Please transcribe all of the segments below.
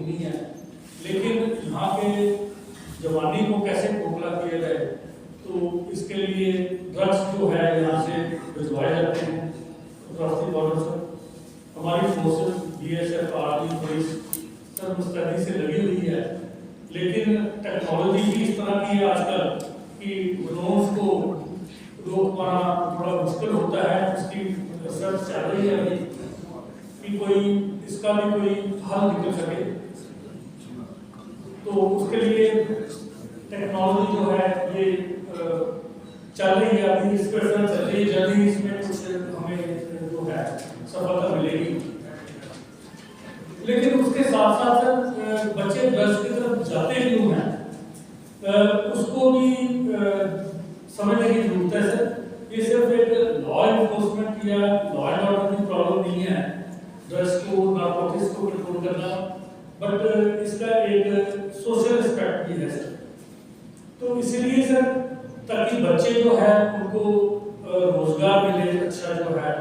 नहीं है, लेकिन यहाँ के जवानी को कैसे खोखला किया जाए, तो इसके लिए ड्रग्स जो है यहाँ से भिजवाए जाते हैं राष्ट्रीय बॉर्डर से। हमारी फोर्सेस BSF आर्मी पुलिस सब मुस्तैदी से लगी हुई है, लेकिन टेक्नोलॉजी भी इस तरह की है आजकल कि ड्रोन्स को रोक पाना थोड़ा मुश्किल होता है। उसकी रिसर्च चल रही है अभी कि कोई इसका भी कोई हल निकल सके, तो उसके लिए टेक्नोलॉजी जो है ये चल रही है अभी, इस पर रिसर्च चल रही है, जल्दी इसमें कुछ हमें जो है सफलता मिलेगी। लेकिन उसके साथ साथ बच्चे ड्रग्स की तरफ जाते क्यों हैं, उसको भी समझने की जरूरत है सर। ये सिर्फ एक लॉ एनफोर्समेंट या लॉ एंड ऑर्डर की प्रॉब्लम नहीं है, ड्रग्स को नारकोटिक्स को कंट्रोल करना, बट इसका एक सोशल एस्पेक्ट भी है सर। तो इसीलिए सर ताकि बच्चे जो है उनको रोजगार मिले अच्छा जो है,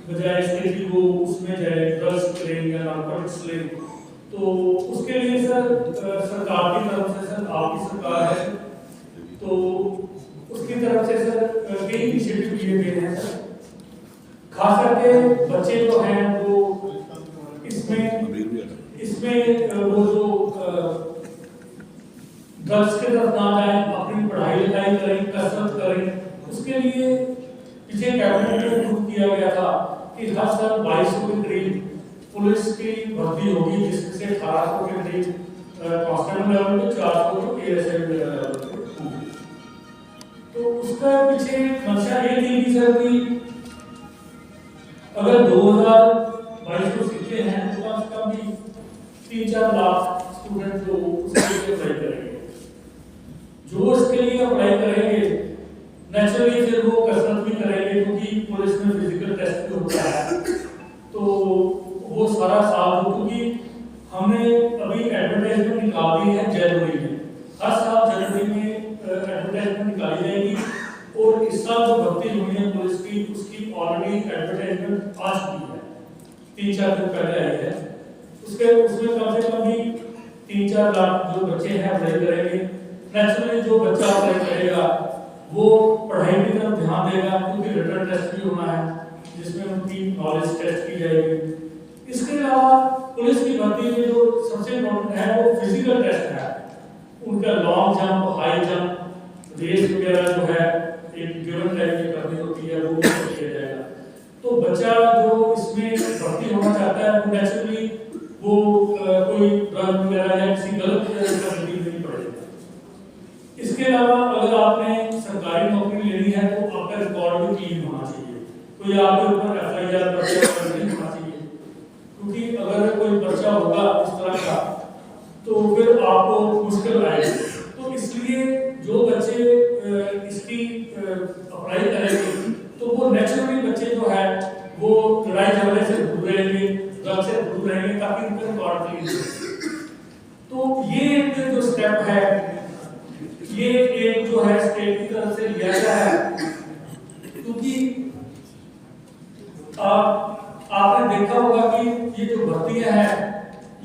बजाय इसके कि वो उसमें जाए ड्रग्स करें या नारकोटिक्स लें, तो उसके लिए सर सरकार की तरफ से, सर आपकी सरकार है तो उसकी तरफ से सर कई इनिशिएटिव लिए गए हैं सर। खास करके बच्चे जो हैं वो इसमें वो जो ड्रग्स की तरफ ना जाए, अपनी पढ़ाई लिखाई करें, कसरत करें। उसके लिए पीछे कैबिनेट में अप्रूव किया गया था कि हर साल 2200 के करीब पुलिस की भर्ती होगी, जिसमें से 1800 के करीब कांस्टेबल लेवल पे, 400 ASI लेवल पे। तो उसका पीछे मंशा ये थी कि सर कि अगर 2200 सीटें हैं तो कम से कम भी 3-4 लाख स्टूडेंट जो उसके लिए अप्लाई करेंगे, जो इसके लिए अप्लाई करेंगे नेचुरली फिर वो कसरत भी करेंगे, क्योंकि पुलिस में फिजिकल टेस्ट भी होता है, तो वो सारा साल, क्योंकि हमने अभी एडवर्टाइजमेंट निकाल दी है जनवरी में, हर साल जनवरी में एडवर्टाइजमेंट निकाली जाएगी, और इस साल जो भर्ती हुई है पुलिस की उसकी ऑलरेडी एडवर्टाइजमेंट आ चुकी है, 3-4 दिन पहले आई है। उसमें कम से कम भी 3-4 लाख जो बच्चे हैं अप्लाई करेंगे। नेचुरली जो बच्चा अप्लाई करेगा वो पढ़ाई की तरफ ध्यान देगा, क्योंकि रिटन टेस्ट भी होना है जिसमें उनकी नॉलेज टेस्ट की जाएगी। इसके अलावा पुलिस की भर्ती में जो सबसे इम्पोर्टेंट है वो फिजिकल टेस्ट है, उनका long jump, high jump, race वगैरह जो है एक गिवन टाइम की करनी होती है, वो किया जाएगा। तो बच्चा जो इसमें भर्ती होना चाहता है वो नेचुरली वो कोई ड्रग वगैरह या किसी गलत गतिविधि नहीं पड़ेगा। इसके अलावा अगर आपने सरकारी नौकरी लेनी है तो आपका रिकॉर्ड भी क्लीन होना चाहिए, कोई आपके ऊपर FIR पर्चा नहीं होना चाहिए, क्योंकि अगर कोई पर्चा होगा इस तरह का तो फिर आपको मुश्किल आएगी। तो इसलिए जो बच्चे इसकी अप्लाई करेंगे तो वो नेचुरली बच्चे जो है वो लड़ाई झगड़े से दूर रहेंगे, ड्रग्स से दूर रहेंगे, ताकि उनका रिकॉर्ड क्लीन हो। तो ये एक जो स्टेप है ये एक जो है स्टेट की तरफ से लिया गया है, क्योंकि आपने देखा होगा कि ये जो भर्तियां हैं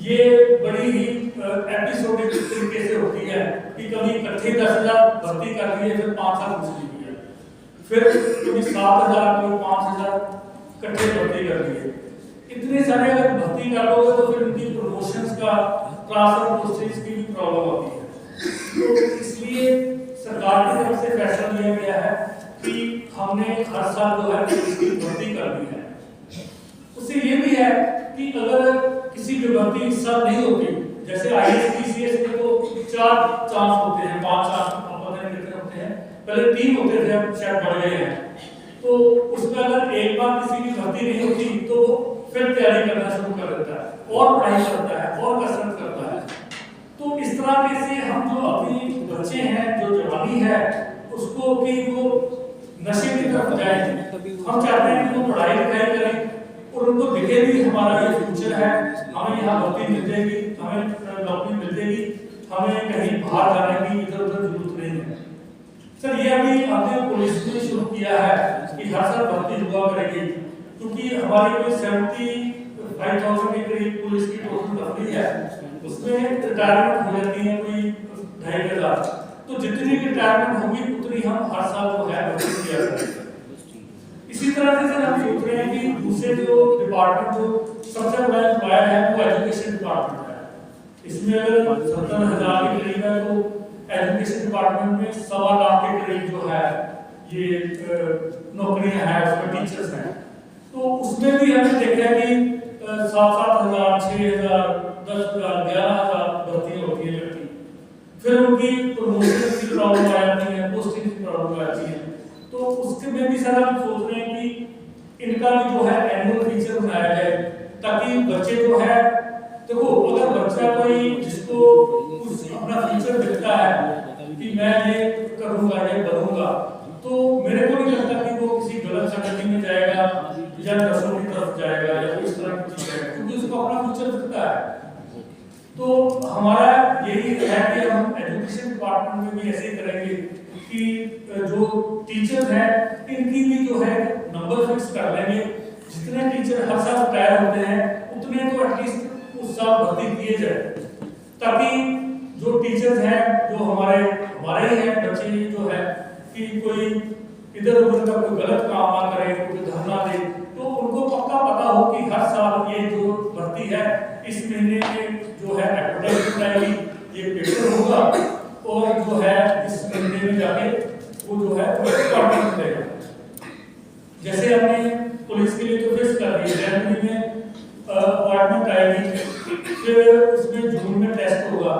ये बड़ी ही एपिसोडिक तरीके से होती है कि कभी इकट्ठे 10,000 भर्ती कर दी है, फिर 5 साल घुस ली है, फिर कभी 7,000 कभी 5,000 इकट्ठे भर्ती कर दी है। इतने सारे अगर भर्ती कर लोगे तो फिर उनकी प्रमोशंस का, ट्रांसफर प्रोसेस की भी प्रॉब्लम होती है। तो इसलिए सरकार की तरफ से फैसला लिया गया है कि हमने हर साल जो है इसकी भर्ती कर दी है। उससे ये भी है कि अगर किसी की भर्ती इस साल नहीं होती, जैसे IAS PCS में तो 4 चांस होते हैं, 5 चांस पता नहीं कितने होते हैं, पहले 3 होते थे, अब शायद बढ़ गए हैं। तो उसमें अगर एक बार किसी की भर्ती नहीं होती तो वो फिर तैयारी करना शुरू कर देता है और पढ़ाई करता है और कसरत करता है। तो इस तरह से हम जो अपनी बच्चे हैं, जो जवानी है, उसको कि वो नशे की तरफ जाए, हम चाहते हैं कि वो पढ़ाई लिखाई करें और उनको दिखे भी हमारा ये फ्यूचर है, हमें यहाँ भर्ती मिल जाएगी, हमें नौकरी मिल जाएगी, हमें कहीं बाहर जाने की इधर उधर जरूरत नहीं है। सर ये अभी हमने पुलिस ने शुरू किया है कि हर साल भर्ती हुआ करेगी, क्योंकि हमारी कोई 75,000 के करीब पुलिस की टोटल भर्ती है, उसमें रिटायरमेंट हो जाती है कोई 2,500। तो जितनी रिटायरमेंट होगी उतनी हम हर साल जो है भर्ती किया करेंगे। इसी तरह से सर हम सोच रहे हैं कि दूसरे जो डिपार्टमेंट जो सबसे बड़ा एम्प्लॉयर है वो एजुकेशन डिपार्टमेंट है। इसमें अगर 70,000 के करीब है तो एजुकेशन डिपार्टमेंट में 1.25 लाख के करीब जो है ये नौकरियां हैं, उसमें टीचर्स हैं। तो उसमें भी हमने देखा है कि 7,000, 6,000, 10,000, 11,000 भर्तियां होती है लड़की, फिर उनकी प्रमोशन की प्रॉब्लम आ जाती है, पोस्टिंग की प्रॉब्लम आती है। तो उसके में भी सर हम सोच रहे हैं कि इनका भी जो है एनुअल फीचर बनाया जाए, ताकि बच्चे जो है देखो, अगर बच्चा कोई जिसको कुछ अपना फ्यूचर दिखता है कि मैं ये करूंगा ये बनूंगा, तो मेरे को नहीं लगता कि वो किसी गलत संगति में जाएगा या नशों की तरफ जाएगा या इस तरह की चीज जाएगा, क्योंकि उसको अपना फ्यूचर दिखता है। तो हमारा यही है कि हम एजुकेशन डिपार्टमेंट में भी ऐसे ही करेंगे कि जो टीचर्स हैं इनकी भी जो है नंबर फिक्स कर लेंगे। जितने टीचर हर साल रिटायर होते हैं उतने तो एटलीस्ट उस साल भर्ती किए जाए, ताकि जो टीचर्स हैं जो हमारे ही हैं बच्चे जो है कि कोई इधर उधर का कोई गलत काम ना करे, कोई धरना दे, तो उनको पक्का पता हो कि हर साल ये जो भर्ती है इस महीने में जो है एडवर्टाइजमेंट आएगी, ये पेपर होगा और जो है इस महीने में जाके वो जो है अपॉइंटमेंट देगा। जैसे हमने पुलिस के लिए तो फिक्स कर दिया, जनवरी में अपॉइंटमेंट आएगी, फिर उसमें जून में टेस्ट होगा,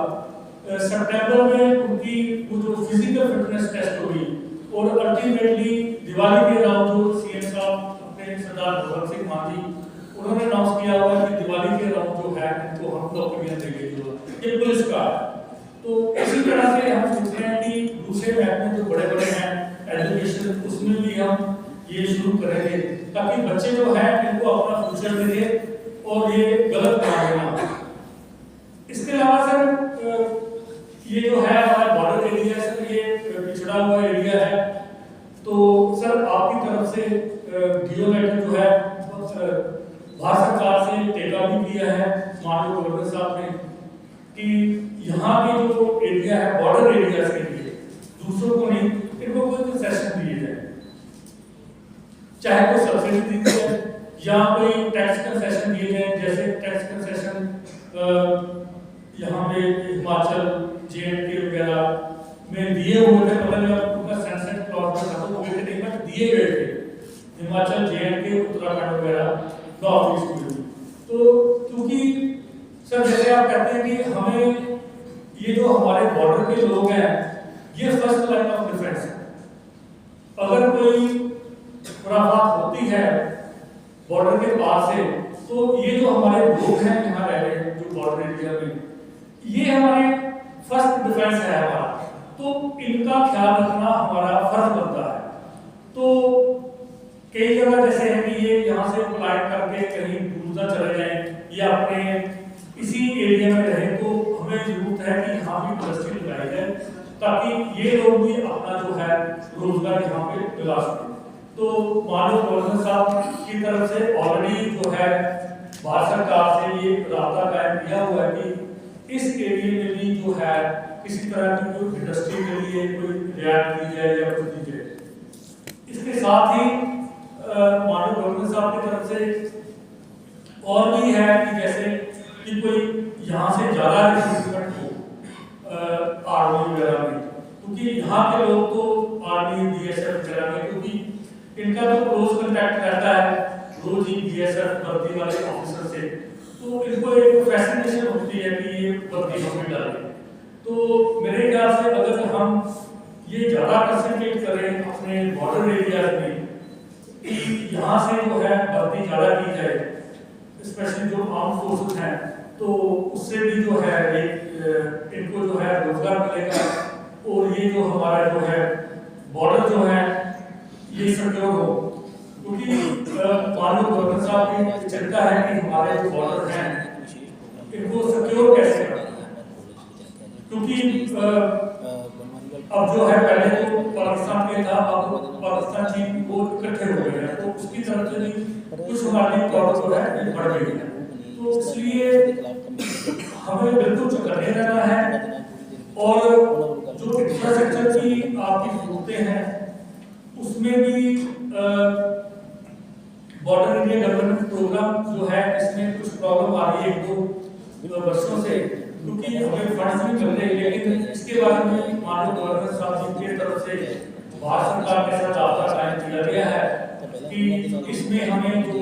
सितंबर में उनकी वो जो फिजिकल फिटनेस टेस्ट होगी, और अल्टीमेटली दिवाली के अराउंड जो सीएम साहब अपने सरदार भगत सिंह मान जी उन्होंने अनाउंस किया हुआ कि दिवाली के अराउंड जो है उनको हम नौकरियां देंगे, जो ये पुलिस का। तो इसी तरह से हम सोच रहे हैं कि दूसरे महकमे जो बड़े बड़े हैं एजुकेशन, उसमें भी हम ये शुरू करेंगे, ताकि बच्चे जो हैं इनको अपना फ्यूचर मिले और ये गलत काम ना। इसके अलावा सर ये जो है हमारा बॉर्डर एरिया सर, ये पिछड़ा हुआ एरिया है, तो सर आपकी तरफ से डीओ लेटर जो है भारत सरकार से टेका भी किया है माननीय गवर्नर साहब ने कि यहाँ के जो एरिया है बॉर्डर एरिया के लिए दूसरों को नहीं, इनको कोई कंसेशन दिए जाए, चाहे कोई सब्सिडी दी जाए या कोई टैक्स कंसेशन दिए जाए। जैसे टैक्स कंसेशन यहाँ पे हिमाचल जेएंडके वगैरह में दिए हुए थे, मतलब उनका सनसेट क्लॉज में खत्म हो गए थे, नहीं बट दिए गए थे हिमाचल जेएंडके उत्तराखंड वगैरह नॉर्थ ईस्ट में। तो क्योंकि सर जैसे आप कहते हैं कि हमें ये जो हमारे बॉर्डर के लोग हैं ये फर्स्ट लाइन ऑफ डिफेंस है, अगर कोई खुराफात होती है बॉर्डर के पार से, तो ये जो हमारे लोग हैं यहाँ रह रहे हैं जो बॉर्डर एरिया में, ये हमारे फर्स्ट डिफेंस है हमारा, तो इनका ख्याल रखना हमारा फर्ज बनता है। तो कई जगह जैसे है कि ये यहाँ से अप्लाई करके कहीं दूसरा चले जाएं या अपने इसी एरिया में रहें, तो हमें जरूरत है कि यहाँ भी इंडस्ट्री लगाई जाए, ताकि ये लोग भी अपना जो है रोजगार यहाँ पे दिला सकें। तो माननीय गवर्नर साहब की तरफ से ऑलरेडी जो है भारत सरकार से ये रास्ता कायम किया हुआ है कि इस एरिया में भी जो है किसी तरह की कोई इंडस्ट्री के लिए कोई रियायत दी जाए या कुछ दी जाए। इसके साथ ही माननीय गवर्नर साहब की तरफ से और भी है कि जैसे कि कोई यहाँ से ज्यादा रिक्रूटमेंट हो आर्मी वगैरह में, क्योंकि यहाँ के लोग तो आर्मी बीएसएफ वगैरह में, क्योंकि इनका जो क्लोज कांटेक्ट रहता है रोज ही बीएसएफ भर्ती वाले ऑफिसर से, तो इनको एक फैसिनेशन होती है कि ये भर्ती हमें डालें। तो मेरे ख्याल से अगर हम ये ज्यादा कंसंट्रेट करें अपने बॉर्डर एरिया में कि यहाँ से जो है भर्ती ज्यादा की जाए, स्पेशली जो आर्म फोर्सेस हैं, तो उससे भी जो है एक इनको जो है रोजगार मिलेगा और ये जो हमारा जो है बॉर्डर जो है ये सिक्योर हो। क्योंकि माननीय गवर्नर साहब की चिंता है कि हमारे जो बॉर्डर हैं इनको सिक्योर कैसे करें, क्योंकि अब जो है पहले तो पाकिस्तान के था, अब पाकिस्तान चीन वो इकट्ठे हो गए हैं, तो उसकी तरफ से भी कुछ हमारी प्रॉब्लम जो है बढ़ गई है। तो इसलिए हमें बिल्कुल चौकन्ने रहना है और जो इंफ्रास्ट्रक्चर की आपकी जरूरतें हैं उसमें भी बॉर्डर एरिया डेवलपमेंट प्रोग्राम जो है इसमें कुछ प्रॉब्लम आ रही है 1-2 वर्षों से, क्योंकि हमें फंड्स भी मिल रहे हैं, लेकिन इसके बारे में माननीय गवर्नर साहब जी की तरफ से भारत सरकार के साथ आपका कायम किया गया है कि इसमें हमें जो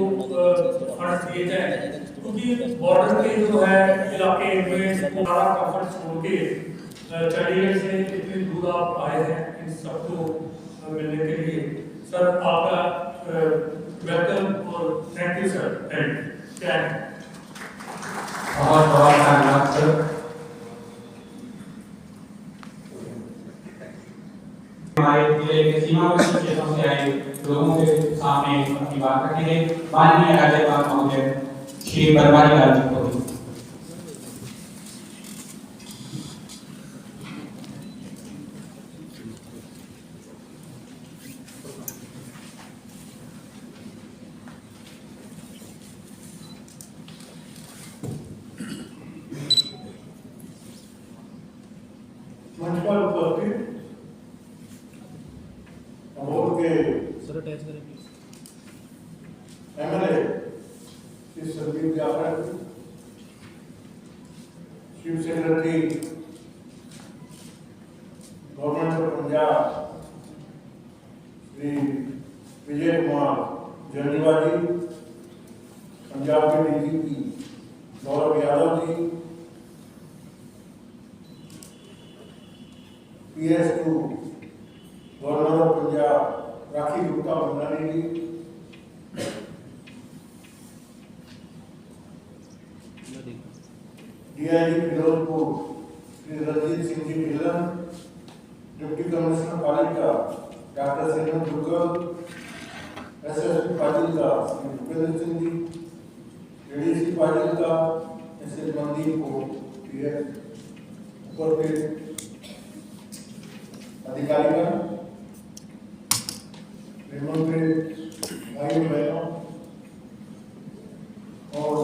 फंड्स दिए जाए, क्योंकि बॉर्डर के जो है इलाके में सारा कंफर्ट छोड़ के चंडीगढ़ से इतनी दूर आप आए हैं इन सबको मिलने के लिए। सर आपका वेलकम और थैंक यू सर। बहुत बहुत धन्यवाद सर। हमारे जिले के सीमावर्ती क्षेत्रों से आए लोगों के सामने अपनी बात रखेंगे माननीय राज्यपाल महोदय श्री बनवारी लाल जी को। मंच पर उपस्थित अमोल के MLA Shri Sandeep Jakhar, chief secretary government of Punjab Shri Vijay Kumar Janjua ji, Punjab के DGP Gaurav Yadav ji, PS2 governor of Punjab Rakhi Gupta Bhandari ji, DIG Ferozepur Shri Ranjit Singh ji Dhillon, deputy commissioner पालिका डॉक्टर सिमरन दुग्गल, SSP पालिका श्री भूपेंद्र सिंह जी, ADC पालिका श्री मनदीप को उपस्थित अधिकारीगण, गृहमंत्री भाई बहनों और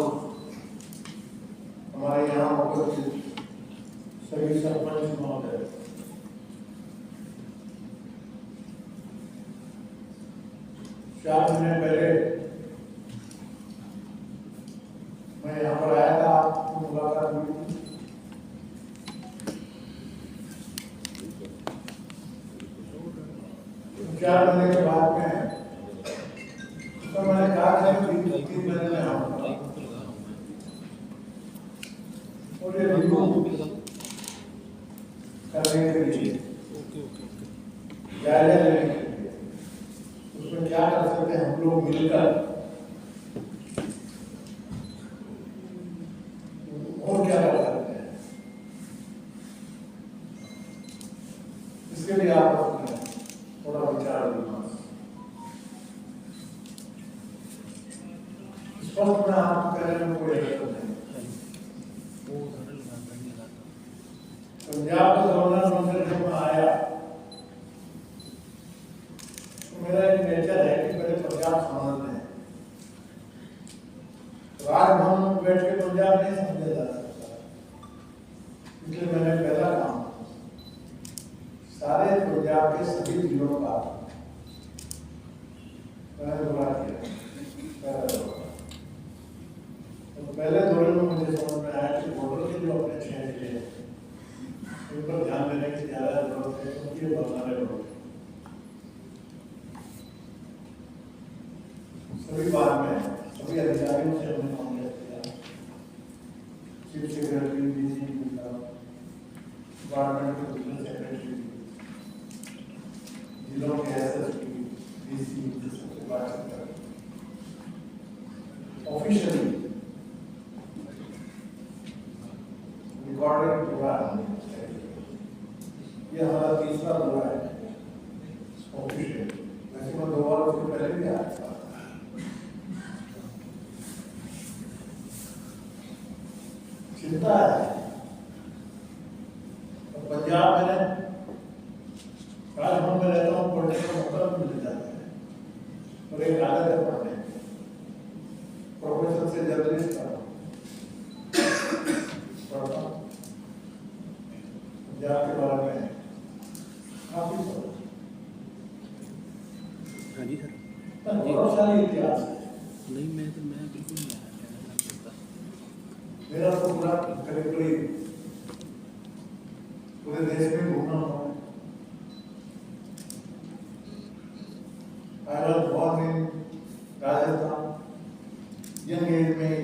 हमारे यहाँ उपस्थित सभी सरपंच महोदय, चार महीने पहले मैं यहाँ पर आया था, आपको मुलाकात हुई थी। चार महीने के बाद में तो मैंने कहा था कि 3 महीने में आऊंगा और ये रिव्यू करने के लिए जायजा लेने के लिए उसमें क्या कर सकते हैं हम लोग मिलकर और क्या कर सकते हैं, इसके लिए आप थोड़ा विचार विमर्श स्पष्ट में आपको कहने में कोई हरकत नहीं। पंजाब का गवर्नर बनकर जब मैं आया तो मेरा एक नेचर है कि पहले पंजाब समझते हैं, राजभवन में बैठ के पंजाब नहीं समझा जा सकता, इसलिए मैंने पहला काम सारे पंजाब के सभी जिलों का मैंने दौरा किया। तो पहले दौरे में मुझे समझ में आया कि बॉर्डर के जो अपने 6 जिले हैं उन पर ध्यान देने की ज्यादा जरूरत है, क्योंकि ये बदलाने लोग सभी बात में सभी अधिकारियों से हमने कांग्रेस किया, चीफ सेक्रेटरी डीजीपी डिपार्टमेंट के दूसरे सेक्रेटरी जिलों के SSP DC सबसे बातचीत कर ऑफिशियली रिकॉर्डेड प्रोग्राम ये हमारा तीसरा दौरा है ऑफिशियल, वैसे मैं 2 बार उसके पहले भी आया था। चिंता है तो पंजाब में राजभवन में रहता हूँ, पढ़ने का मौका भी मिल जाता है और एक आदत है पढ़ने, प्रोफेसर से जर्नलिस्ट पढ़ता हूँ पंजाब के बारे में काफी हाँ जी सर। गौरवशाली इतिहास है। नहीं मैं बिल्कुल नहीं कहना चाहता। मेरा तो पूरा करीब पूरे देश में घूमना हुआ है। I was born in Rajasthan, young age में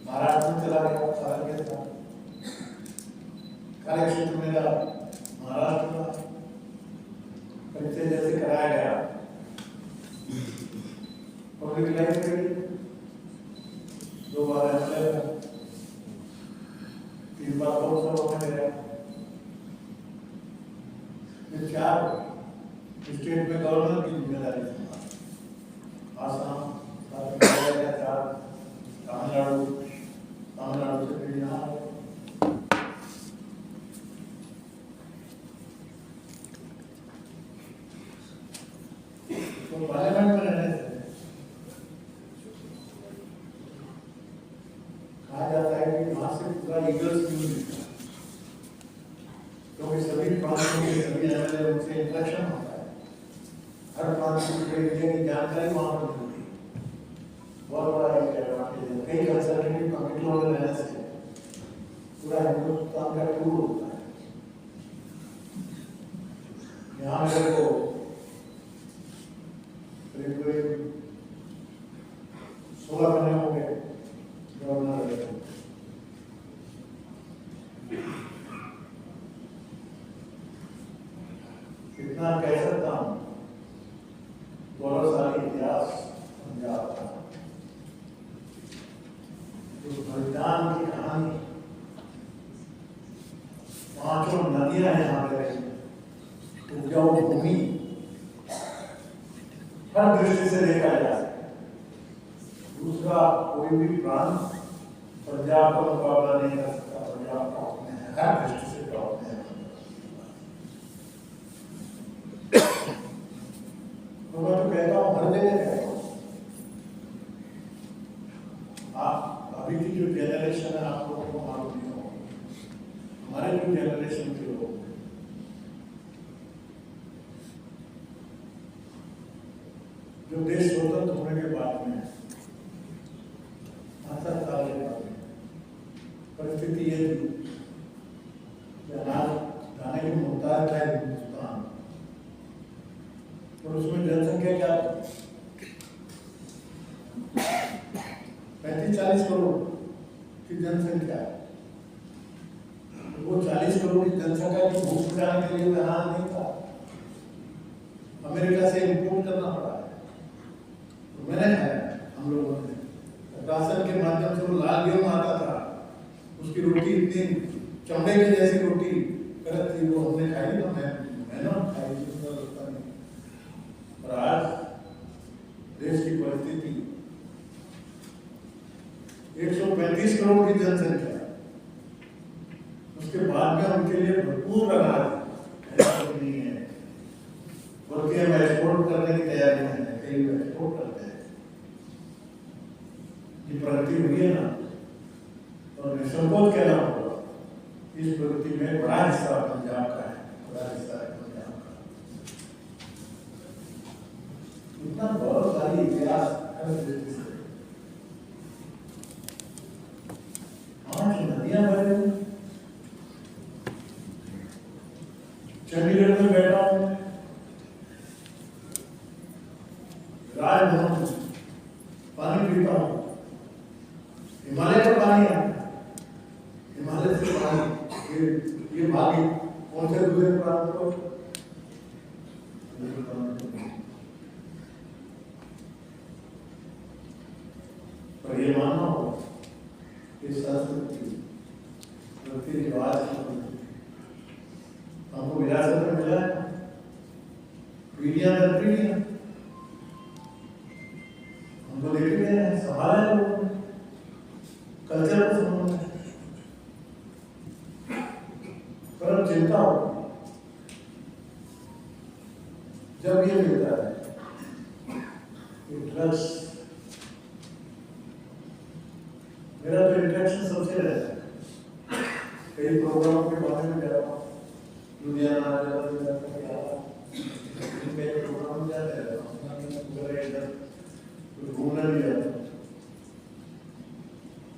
महाराष्ट्र में चला गया फादर के साथ। कार्य क्षेत्र मेरा महाराष्ट्र में परिचय जैसे कराया गया, पब्लिक लाइफ में 2 बार एमएलए, 3 बार लोकसभा में गया, फिर 4 स्टेट में गवर्नर की जिम्मेदारी संभाली। आसाम, 4 तमिलनाडु से फिर यहाँ तो पार्लियामेंट में रहने से कहा जाता है कि वहां से पूरा ईगल्स क्यों मिलता है, क्योंकि सभी प्रांतों के सभी एमएलए उनसे इंटरेक्शन होता है। हर प्रांत की की जानकारी वहां पर मिलती है। बहुत बड़ा एक एडवांटेज है। कई कंसल्टेटिव कमिटियों में रहने से पूरा हिंदुस्तान का टूर होता है। यहाँ मेरे को करीब 16 महीने हो गए गवर्नर रहे। कितना कह सकता हूँ, गौरवशाली इतिहास पंजाब का। जो बलिदान की कहानी, 5 नदियां हैं यहाँ पे, उपजाऊ भूमि हर दृष्टि से देखा जा सकता है। दूसरा कोई भी प्रांत पंजाब का मुकाबला नहीं कर सकता। पंजाब टॉप में है, हर दृष्टि से टॉप में है। तो मैं तो कहता हूँ, हर जगह कहता हूँ, आप अभी की जो जनरेशन है आप लोगों को मालूम नहीं हो, हमारे जो जनरेशन के लोग जो देश स्वतंत्र होने के बाद में 5-7 साल के बाद में परिस्थिति ये थी कि अनाज खाने के मुहताज था हिंदुस्तान, और उसमें जनसंख्या क्या थी? 35-40 करोड़ की जनसंख्या। वो 40 करोड़ की जनसंख्या की भूख मिटाने के लिए अनाज नहीं था, अमेरिका से इम्पोर्ट करना पड़ा। मैंने खाया, हम लोगों ने राशन के माध्यम से वो लाल गेहूं आता था, उसकी रोटी इतनी चमड़े की जैसी रोटी करत थी, वो हमने खाई। तो मैंने खाई, लगता नहीं। और आज देश की परिस्थिति 135 करोड़ की जनसंख्या, उसके बाद में उनके लिए भरपूर अनाज नहीं है, बल्कि हम एक्सपोर्ट करने की तैयारी में है। कई एक्सपोर्ट करते हैं। ये प्रगति हुई है ना, और निसंकोच कहना होगा, इस प्रगति में बड़ा हिस्सा पंजाब का है, बड़ा हिस्सा है पंजाब का। इतना गौरवशाली इतिहास हर दृष्टि से। 5 नदियां बह रही। चंडीगढ़ में बैठा हूं, राजभवन पानी पीता हूं, हिमालय का पानी है, हिमालय से पानी ये भागी कौन से दूसरे प्रांत को, पर ये मानना हो कि संस्कृति रीति रिवाज हमको विरासत में मिला है, पीढ़ियां दर पीढ़ियां हमको देखे गए हैं, संभाला है लोगों ने, कल्चर को समझना है। पर चिंता हो जब ये मिलता है कि ड्रग्स, मेरा तो इंटरेक्शन सबसे रहता है, कई प्रोग्राम के बारे में कह रहा हूँ, लुधियाना जाते इनमें प्रोग्राम जाते हैं पूरे इधर घूमने भी जाते हैं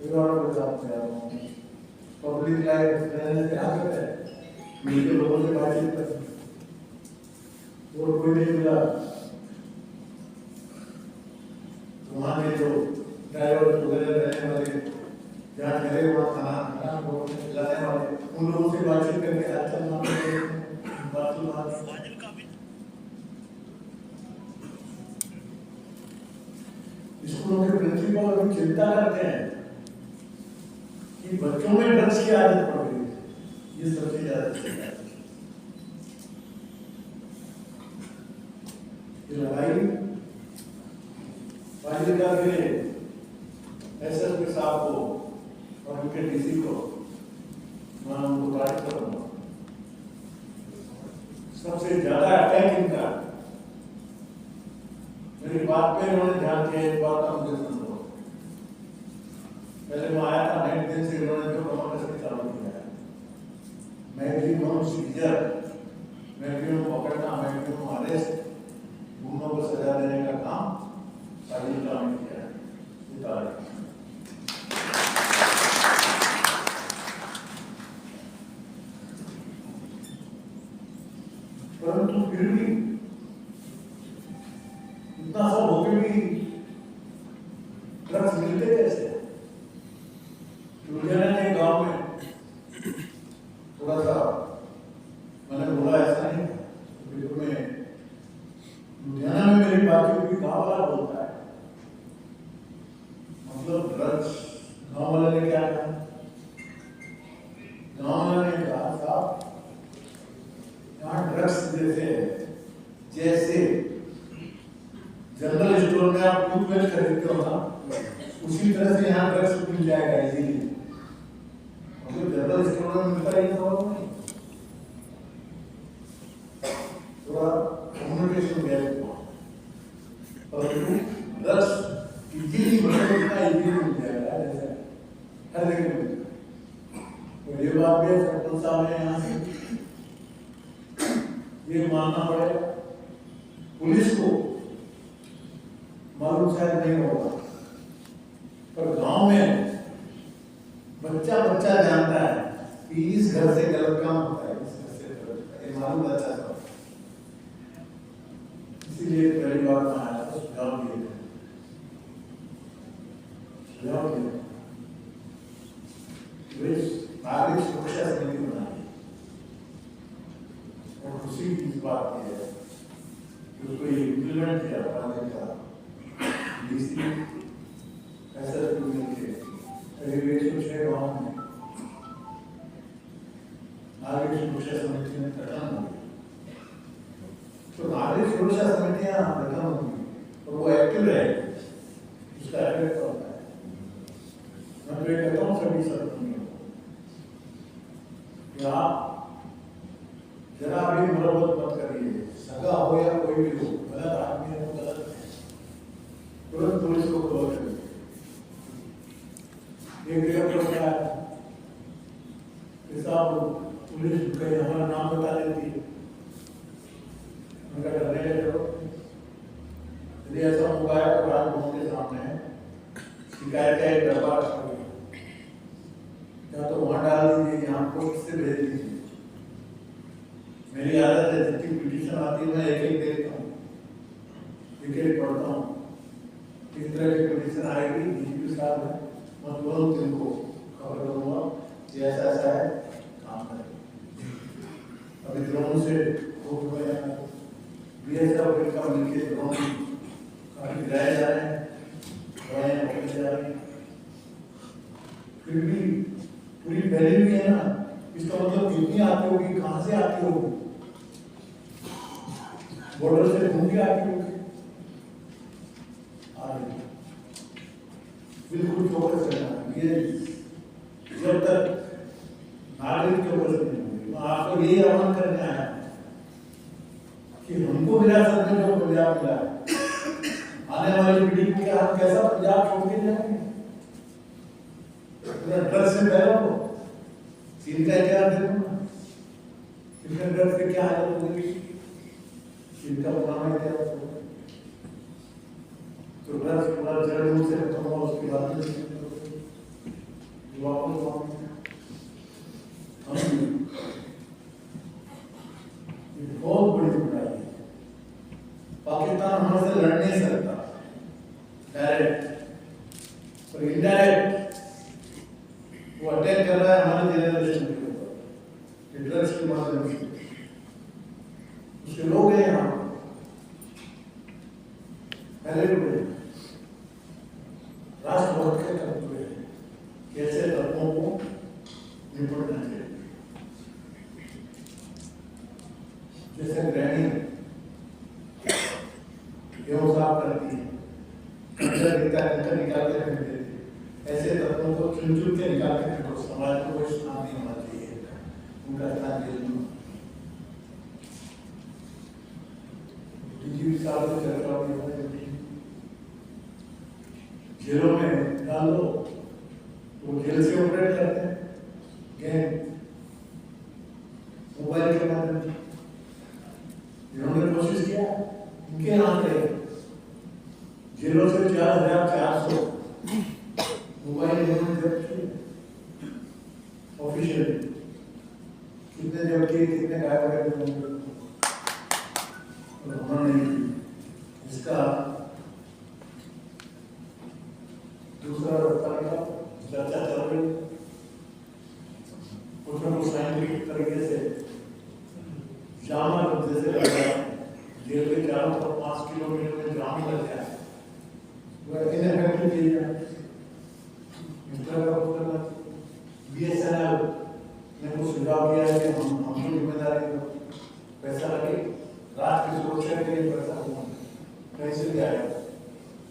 फिर और भी जाते हैं पब्लिक लाइफ रहने से आगे है मिलके लोगों से बातचीत करते और कोई नहीं मिला वहाँ के जो ड्राइवर वगैरह रहने वाले जहाँ ठहरे वहाँ खाना लाने वाले उन लोगों से बातचीत करके अच्छा स्कूलों के प्रिंसिपल अभी चिंता करते हैं कि बच्चों में ड्रग्स की आदत पड़ गई है। ये सबसे ज्यादा चिंता है। ये लड़ाई फाजिलका के एसएसपी साहब को और उनके डीसी को मैं उनको तारीफ करूंगा। सबसे ज्यादा अटैक इनका मेरी बात पे इन्होंने ध्यान दिया। एक बात आप मुझे सुन लो। पहले मैं आया था 9 दिन से इन्होंने जो कमांडर चालू किया है मैं भी हूँ सीजर मैं भी हूँ पकड़ना मैं भी हूँ अरेस्ट गुमों को सजा देने का काम फाजिलका में किया है। परंतु फिर भी इतना सब होके भी ड्रग्स मिलते कैसे? लुधियाना के गांव में थोड़ा सा मैंने बोला ऐसा नहीं बिल्कुल में लुधियाना में मेरी बातचीत भी गांव वाला बोलता है मतलब ड्रग्स गांव वाले ने क्या कहा? गांव वाले ने कहा साहब ड्रग्स जैसे जनरल स्टोर में आप टूथपेस्ट खरीदते हो ना उसी तरह से यहाँ ड्रग्स मिल जाएगा इजीली। मतलब जनरल स्टोर में मिलता ही नहीं थोड़ा कम्युनिकेशन गैप और ड्रग्स इजीली इतना इजीली मिल जाएगा जैसे हर जगह मिलता है। ये बात भी सरपंच साहब ने यहाँ से ये मानना पड़ेगा पुलिस को मालूम शायद नहीं होगा पर गांव में बच्चा बच्चा जानता है कि इस घर से गलत काम होता है इस घर से गलत ये मालूम रहता है। इसीलिए पहली बार मैं आया था सुझाव दिए नागरिक सुरक्षा समिति बनाई और खुशी की बात की है कि उसको इम्प्लीमेंट किया फाजिलका डीसी एसएसपी मिलके करीब 106 गाँव में नागरिक सुरक्षा समिति में गठन हो गई। तो नागरिक सुरक्षा समितियां गठन होंगी और वो एक्टिव रहेगी उसका इफेक्ट होता है। मैं तो ये कहता हूँ सभी सरपंचों को आप जरा भी मुरब्बत मत करिए सगा हो या कोई भी हो गलत आदमी है तो गलत है तुरंत पुलिस को कॉल करिए। एक जगह पर क्या है साहब पुलिस कहीं हमारा नाम बता देती है उनका डरने लगे यदि ऐसा होगा है तो राजभवन के सामने शिकायत का एक डब्बा रखा हुआ या तो वहां डाल दीजिए यहाँ पोस्ट से भेज दीजिए। मेरी आदत है जितनी पिटीशन आती है मैं एक एक देखता हूँ एक एक पढ़ता हूँ किस तरह की पिटीशन आएगी डीजीपी साहब है मैं तुरंत इनको खबर करूँगा कि ऐसा ऐसा है काम करें। अभी ड्रोन से बीएसएफ का मिलकर ड्रोन काफी गिराए जा रहे हैं दवाइयाँ पकड़ी जा रही हैं फिर भी पूरी फैली हुई है ना इसका मतलब कितनी आती होगी कहाँ से आती होगी बॉर्डर से घूम के आती होगी बिल्कुल चौकस रहना ये जब तक नागरिक चौकस नहीं होंगे तो आपको यही आह्वान करने आया कि हमको विरासत में जो पंजाब मिला है आने वाली पीढ़ी को क्या हम कैसा पंजाब छोड़ के जाएंगे ड्रग्स से पहले को चिंता क्या देखूंगा इसके अंदर से क्या हालत होगी, इनका पुराना इतिहास होगा। तो ड्रग्स पूरा जड़ से खत्म हुआ, उसके बाद वापस बहुत बड़ी बुराई है। पाकिस्तान हमारे से लड़ नहीं सकता डायरेक्ट, पर इनडायरेक्ट वो अटैक कर रहा है हमारी जनरेशन के ऊपर ड्रग्स के माध्यम से। उसके लोग हैं यहाँ पहले राष्ट्रभक्त के तत्व हैं, कैसे तत्वों को निपटना चाहिए। जैसे गृहिणी गेहूं साफ करती है, कंकर निकाल के रख देती है, ऐसे तत्वों को चुन चुन के निकाल के रखो। समाज को कोई स्थान नहीं होना चाहिए, उनका स्थान जेल में। जीव साल से चर्चा हुई है, जेलों में डाल दो तो जेल से ऑपरेट करते हैं, गैंग मोबाइल के माध्यम से। इन्होंने कोशिश किया, इनके नाम पे जेलों से 4400 मोबाइल इन्होंने जब्त किए ऑफिशियल। कितने जब्त किए, कितने गायब कर उन्होंने इसका दूसरा रास्ता निकाला, चर्चा चल रही, उसमें कुछ साइंटिफिक तरीके से जामा जैसे लगा जेल के चारों तरफ 5 किलोमीटर में जाम लग गया, BSNL ने कुछ सुझाव दिया है कि हम जिम्मेदारी पैसा लगे, रात की सुरक्षा के लिए पैसा कहीं से भी आएगा,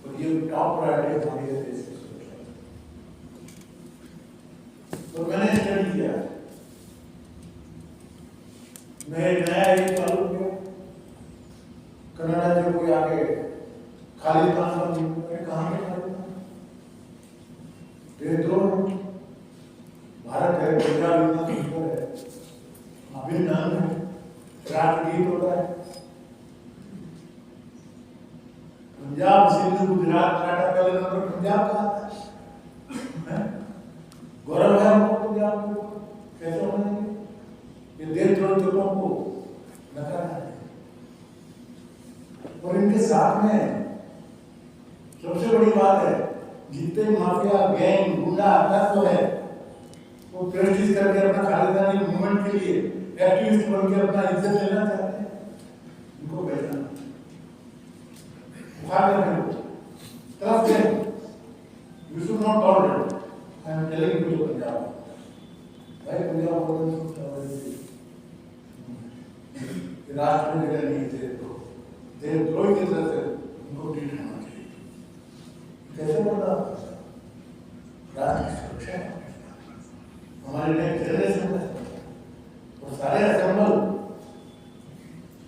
और ये टॉप प्रायोरिटी हमारी है देश की सुरक्षा। तो मैंने स्टडी किया, मैं नया एक चालू किया, कनाडा जो कोई आगे खालिस्तान का कहाँ पे देशद्रोह, भारत है, पंजाब इतना सुंदर है, अभी नाम है, रात गीत होता है, पंजाब सिंध गुजरात कर्नाटक पहले नंबर पंजाब का आता है, गौरव है हमको पंजाब में, कैसे बनेंगे? ये देशद्रोह लोगों को नकारना है। और इनके साथ में सबसे बड़ी बात है, जितने माफिया गैंग गुंडा तत्व है वो प्रेस्टिज करके अपना खालिस्तानी मूवमेंट के लिए एक्टिविस्ट बन के अपना इज्जत लेना चाहते हैं, उनको पहचाना उखाड़ करके तरफ से you should not tolerate. I am telling you Punjab भाई, पंजाब राष्ट्र में जगह नहीं थे, तो देशद्रोही की तरह से उनको ट्रीट होना चाहिए। कैसे बोला, राष्ट्र की सुरक्षा हमारे नेक्स्ट जनरेशन है, और सारे असेंबल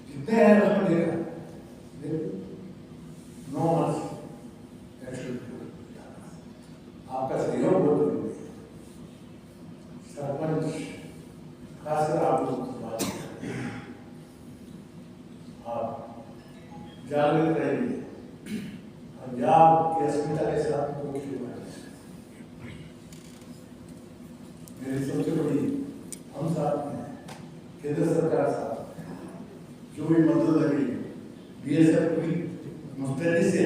जितने हैं उसमें देखा नो मच आपका सहयोग बहुत जरूरी है। सरपंच खासकर आप लोग आप जागृत रहेंगे, पंजाब की अस्मिता के साथ मेरी सबसे बड़ी हम साथ में, केंद्र सरकार साथ जो भी मदद लगी, BSF भी मुस्तैदी से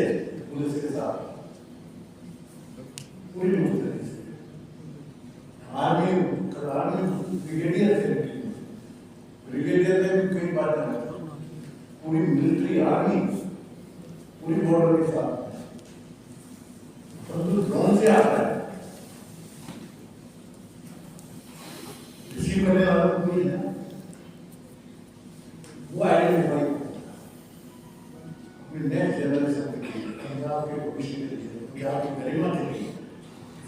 पुलिस के साथ पूरी मुस्तैदी से, आर्मी ब्रिगेडियर थे, ब्रिगेडियर ने भी कई बात है, पूरी मिलिट्री आर्मी पूरी बॉर्डर के साथ, परंतु ड्रोन से आता है रिसीव करने वाला कोई है, वो आइडेंटिफाई नेक्स्ट जनरेशन के लिए, पंजाब के भविष्य के लिए, पंजाब की गरिमा के लिए,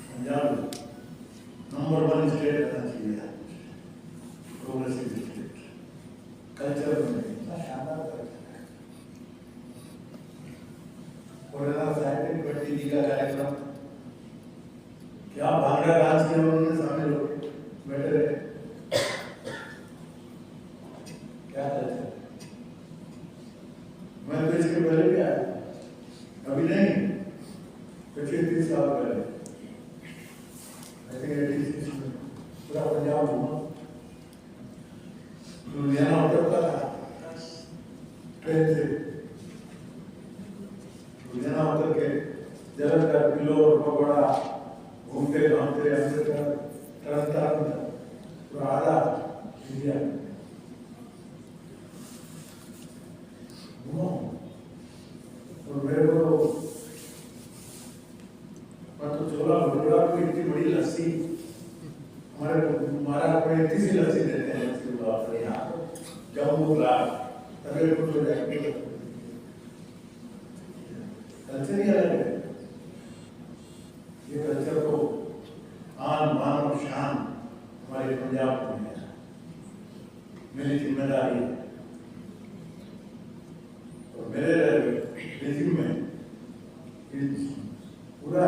पंजाब नंबर 1 स्टेट रहना चाहिए, प्रोग्रेसिव स्टेट, कल्चर में इतना शानदार कल्चर है। और साहित्यिक गतिविधि का कार्यक्रम, क्या भांगड़ा डांस किया उन्होंने, सामने लोग बैठे रहे, इसके पहले भी आया, अभी नहीं, पिछले 30 साल पहले, I think 86 में पूरा पंजाब घूमा, लुधियाना उतरता था ट्रेन से, लुधियाना उतर के जलंधर, बिलोर, पगोड़ा घूमते घामते अमृतसर, तरन पूरा आधा इंडिया घूमा। और मेरे को छोला भटूरा की इतनी बड़ी लस्सी हमारा कोई इतनी सी लस्सी देते हैं उसके बाद यहाँ जम्मू रात तबे कुछ हो जाएंगे, कल्चर ही अलग है। ये कल्चर को आन बान और शान हमारे पंजाब में है, मेरी जिम्मेदारी है। और मेरे रेजिम में पूरा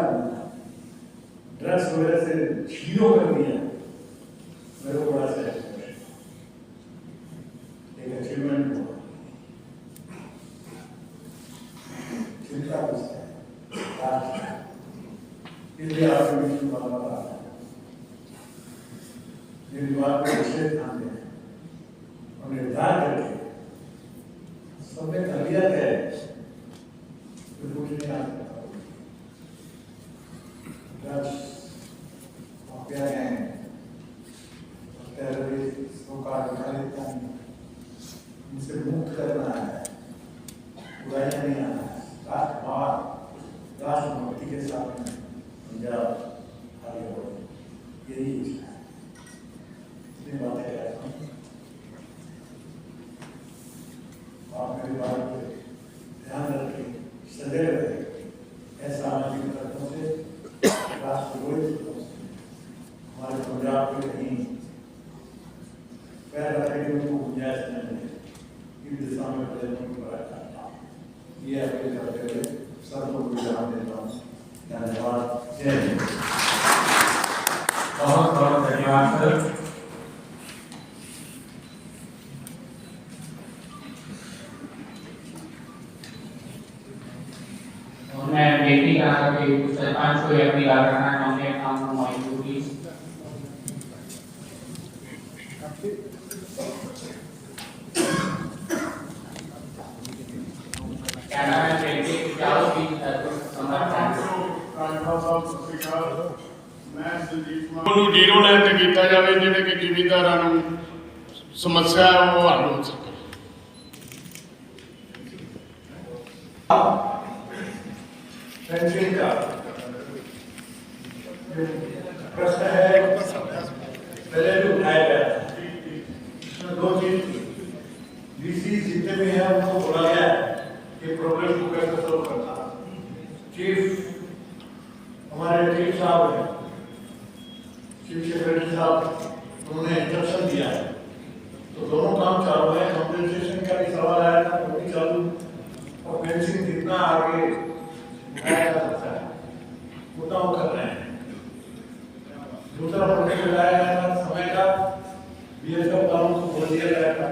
ड्रग्स वगैरह से जीरो कर दिया, मेरे को बड़ा एक अचीवमेंट हुआ। चिंता इसलिए आपके बीच में बात आ रहा है, मेरी बात को विशेष ध्यान दें और निर्धार करके सबने कर लिया है तो कुछ नहीं आ सकता। माफिया हैं, टेररिस्टों का इनसे मुक्त करना है, बुराइयां नहीं आना है, राष्ट्रभक्ति के साथ में पंजाब आगे बढ़े, यही इच्छा है। इतनी बातें कहता हूँ, आप मेरी बात पे ध्यान रखें, सदैव रखें। ऐसा सामाजिक तत्वों से राष्ट्रद्रोही हमारे पंजाब में कहीं पैर रखने की उनको गुंजाइश नहीं है, इस दिशा में प्रयत्न कर रहा है। ये अपने करते हुए सबको विराम देता हूँ। धन्यवाद। जय हिंद। बहुत बहुत धन्यवाद सर। मैं बेटी का कि कुछ सरपंच को अपनी बात करना चाहूँगे, काम मौजूद प्लीज। ਉਹਨੂੰ ਜ਼ੀਰੋ ਲਾਈਨ ਤੇ ਕੀਤਾ ਜਾਵੇ ਜਿਹੜੇ ਕਿ ਜ਼ਿਮੀਂਦਾਰਾਂ ਨੂੰ ਸਮੱਸਿਆ ਹੈ ਉਹ ਹੱਲ ਹੋ ਸਕੇ। पेंशन का प्रश्न है, पहले भी उठाया गया था। इसमें दो चीज थी, डीसी जितने भी हैं उनको बोला गया है कि प्रॉब्लम को कैसे सॉल्व करना। चीफ हमारे चीफ साहब हैं, चीफ सेक्रेटरी साहब, उन्होंने इंस्ट्रक्शन दिया है, तो दोनों काम चालू है। कॉम्पेंसेशन का भी सवाल आया था, वो भी चालू, और पेंशन कितना आगे मुद्दा कर रहे हैं। दूसरा प्रोजेक्ट लगाया गया था समय का, बीएसएफ कानून को बोल दिया गया था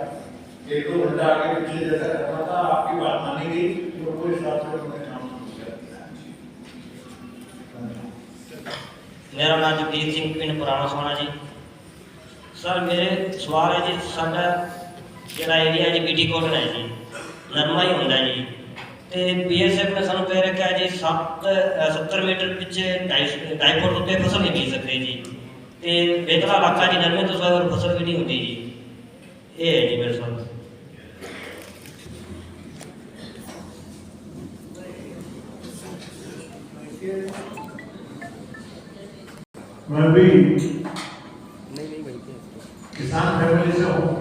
1-2 घंटा आगे पीछे जैसा करना था। आपकी बात मानी गई तो कोई हिसाब से उन्होंने काम शुरू कर दिया। मेरा नाम जगजीत सिंह, पिंड पुराना सोना जी। सर मेरे सवाल है जी, साडा जिहड़ा एरिया जी बीटी कोटन है जी, नरमा ही होंदा जी, ਤੇ बीएसएफ ने ਸਾਨੂੰ ਕਹਿ ਰੱਖਿਆ ਜੀ 70 ਮੀਟਰ ਪਿੱਛੇ 2.5 ਫੁੱਟ ਉੱਤੇ ਫਸਲ ਨਹੀਂ ਬੀਜ ਸਕਦੇ ਜੀ, ਤੇ ਬੇਤਲਾ ਇਲਾਕਾ ਜੀ ਨਰਮੇ ਤੋਂ ਸਿਵਾ ਫਸਲ ਵੀ ਨਹੀਂ ਹੁੰਦੀ ਜੀ। ਇਹ ਹੈ ਜੀ ਮੇਰੇ ਸਵਾਲ। मैं भी किसान फैमिली से हूँ,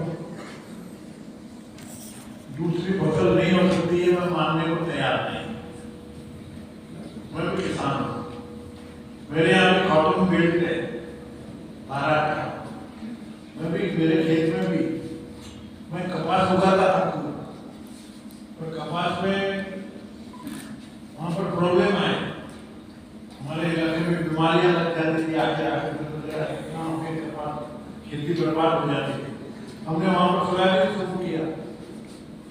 दूसरी फसल नहीं हो सकती है मैं मानने को तैयार नहीं। मैं भी किसान हूँ, मेरे यहाँ भी कॉटन बेल्ट है महाराष्ट्र का, मैं भी मेरे खेत में भी मैं कपास उगाता था, पर कपास में वहाँ पर प्रॉब्लम आए, हमारे इलाके में बीमारियां लग जाती थी, आके खेती बर्बाद हो जाती थी। हमने वहाँ पर सोयाबीन शुरू किया,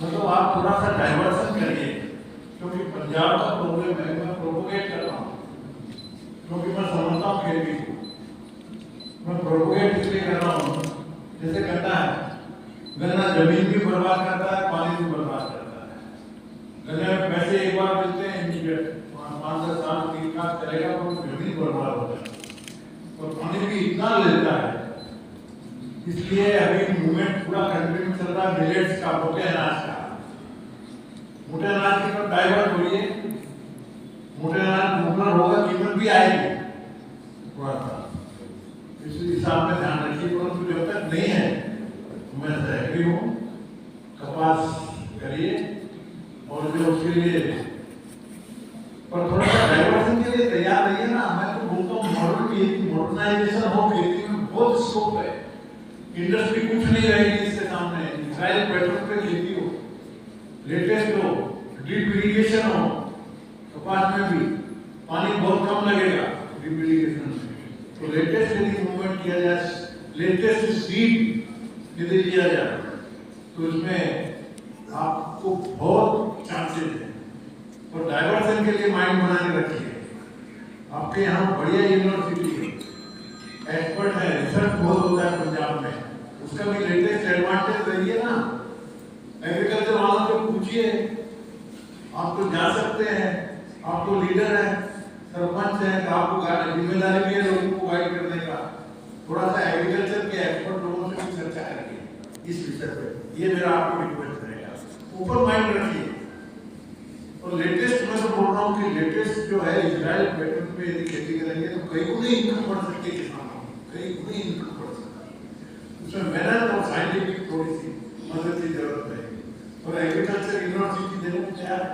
मतलब आप थोड़ा सा डाइवर्सन करिए, क्योंकि पंजाब का प्रॉब्लम है, मैं प्रोपोगेट कर रहा हूँ क्योंकि मैं समझता हूँ खेती को। मैं प्रोपोगेट इसलिए कर रहा हूँ, जैसे गन्ना है, गन्ना जमीन भी बर्बाद करता है, पानी भी बर्बाद करता है। गन्ने में पैसे एक बार मिलते हैं, इमीडिएट 5-10 साल 3 साल चलेगा तो जमीन बर्बाद हो जाएगी और पानी भी इतना लेता है। इसलिए अभी मूवमेंट पूरा कंट्री में चल रहा है मिलेट्स का, मोटे अनाज का। मोटे अनाज की तरफ डाइवर्ट होइए, मोटे अनाज पॉपुलर होगा, कीमत भी आएगी थोड़ा सा, इस हिसाब में ध्यान रखिए। परंतु जब तक नहीं है मैं सहमति हूँ, कपास करिए और जो उसके लिए पर थोड़ा सा डाइवर्सन के लिए तैयार रहिए ना। मैं तो बोलता हूँ मॉडर्नाइजेशन हो खेती में, बहुत स्कोप है। इंडस्ट्री कुछ नहीं रहेगी इसके सामने। इजराइल पेट्रोल पे खेती हो, लेटेस्ट हो, ड्रिप इरिगेशन हो, कपास में भी पानी बहुत कम लगेगा ड्रिप इरिगेशन में। तो लेटेस्ट यदि मूवमेंट किया जाए, लेटेस्ट सीड यदि लिया जाए तो इसमें आपको बहुत चांसेस है। और डाइवर्सन के लिए माइंड बना के रखिए। आपके यहाँ बढ़िया यूनिवर्सिटी है, एक्सपर्ट है, रिसर्च बहुत होता है पंजाब में, उसका भी लेटेस्ट एडवांटेज रहिए ना। एग्रीकल्चर वालों से पूछिए, आप तो जा सकते हैं, आप तो लीडर हैं, सरपंच हैं, तो आपको जिम्मेदारी भी है लोगों को गाइड करने का। थोड़ा सा एग्रीकल्चर के एक्सपर्ट लोगों से भी चर्चा करिए इस विषय पे। ये मेरा आपको रिक्वेस्ट रहेगा, ओपन माइंड रखिए। और लेटेस्ट मैं तो बोल रहा हूँ कि लेटेस्ट जो है इजराइल पैटर्न पे यदि खेती करेंगे तो कई गुनी इनकम बढ़ सकती है किसानों की, कई गुनी इनकम बढ़ सकता है। उसमें मेहनत और साइंटिफिक थोड़ी सी मदद की जरूरत है। और एग्रीकल्चर यूनिवर्सिटी देने को तैयार है,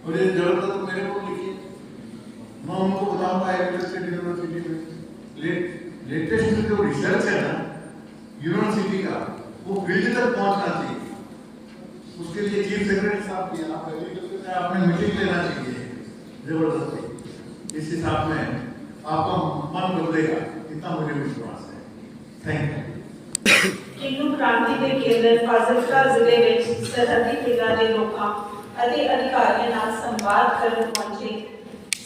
और ये जरूरत है तो मेरे को लिखिए, मैं उनको बताऊंगा एग्रीकल्चर यूनिवर्सिटी में लेटेस्ट जो रिसर्च है ना यूनिवर्सिटी का, वो फील्ड तक पहुंचना चाहिए। उसके लिए चीफ सेक्रेटरी साहब की आप एग्रीकल्चर से आपने मीटिंग लेना चाहिए जबरदस्ती। इस हिसाब में आपका मन बदलेगा, इतना मुझे विश्वास है। Thank you. हिंदू क्रांति के केंद्र फाजिलका जिले में सरहदी पिंडां ਦੇ ਲੋਕਾਂ ਅਤੇ ਅਧਿਕਾਰੀਆਂ ਨਾਲ ਸੰਵਾਦ ਕਰਨ ਪਹੁੰਚੇ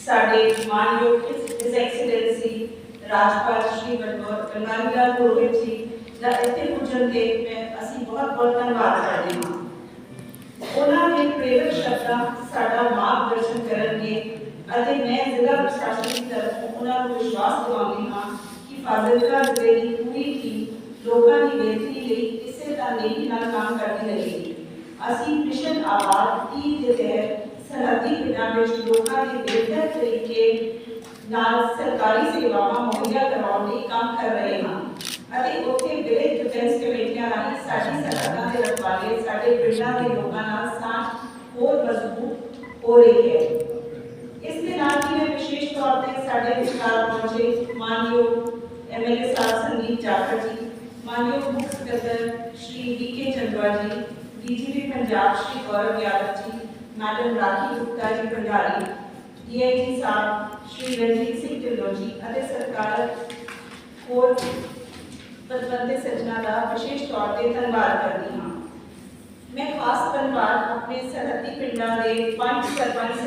ਸਾਡੇ ਮਾਨਯੋਗ ਹਿਸ ਐਕਸੀਲੈਂਸੀ ਰਾਜਪਾਲ ਸ਼੍ਰੀ बनवारी लाल पुरोहित जी ਦਾ ਇੱਥੇ ਪੁੱਜਣ ਤੇ ਅਸੀਂ ਬਹੁਤ ਧੰਨਵਾਦ ਕਰਦੇ ਹਾਂ। ਉਹਨਾਂ ਦੇ ਪ੍ਰੇਰਕ ਸ਼ਬਦਾਂ ਸਾਡਾ ਮਾਰਗਦਰਸ਼ਨ ਕਰਨਗੇ ਅਤੇ ਮੈਂ ਜ਼ਿਲ੍ਹਾ ਪ੍ਰਸ਼ਾਸਨ ਦੀ ਤਰਫੋਂ ਉਹਨਾਂ ਨੂੰ ਵਿਸ਼ਵਾਸ ਦਿਵਾਉਂਦੀ ਹਾਂ ਕਿ ਫਾਜ਼ਿਲਕਾ ਜ਼ਿਲ੍ਹੇ ਦੀ ਪੂਰੀ ਟੀਮ ਲੋਕਾਂ ਦੀ ਬਿਹਤਰੀ ਲਈ ਇਸੇ ਤਰ੍ਹਾਂ ਨੇਕੀ ਨਾਲ ਕੰਮ ਕਰਦੀ ਰਹੇਗੀ। ਅਸੀਂ ਮਿਸ਼ਨ ਆਬਾਦ 30 ਦੇ ਤਹਿਤ ਸਰਹੱਦੀ ਪਿੰਡਾਂ ਵਿੱਚ ਲੋਕਾਂ ਦੀ ਬਿਹਤਰ ਤਰੀਕੇ ਨਾਲ ਸਰਕਾਰੀ ਸੇਵਾਵਾਂ ਮੁਹੱਈਆ ਕਰਵਾਉਣ ਲਈ ਕੰਮ ਕਰ ਰਹੇ ਹਾਂ ਅਤੇ ਉੱਥੇ ਵਿਲੇਜ ਡਿਫੈਂਸ ਕਮੇਟੀਆਂ ਰਾਹੀਂ ਸਾਡੀ ਸਰਹੱਦਾਂ ਦੇ ਰਖਵਾਲੇ ਸਾਡੇ ਪਿੰਡਾਂ ਦੇ ਲੋਕਾਂ ਨਾਲ ਸਾਂਝ ਹੋਰ ਮਜ਼ਬੂਤ ਹੋ ਰਹੀ ਹੈ। ਇਸ ਦੇ ਨਾਲ ਹੀ ਮੈਂ ਵਿਸ਼ੇਸ਼ ਤੌਰ ਤੇ ਸਾਡੇ ਵਿਚਕਾਰ ਪਹੁੰਚੇ ਮਾਨਯੋਗ MLA ਸਾਹਿਬ ਸੰਦੀਪ ਜਾਖੜ ਜੀ, माननीय मुख्य सचिव श्री DK चंद्रा जी, DGP पंजाब श्री गौरव यादव जी, मैडम राखी गुप्ता जी भंडारी, DIG साहब श्री रणजीत सिंह ढिल्लों जी ਅਤੇ सरकार और पदवंते सज्जना का विशेष तौर पर धन्यवाद करती हाँ। मैं खास धन्यवाद अपने सरहदी पिंडां के 5 सरपंच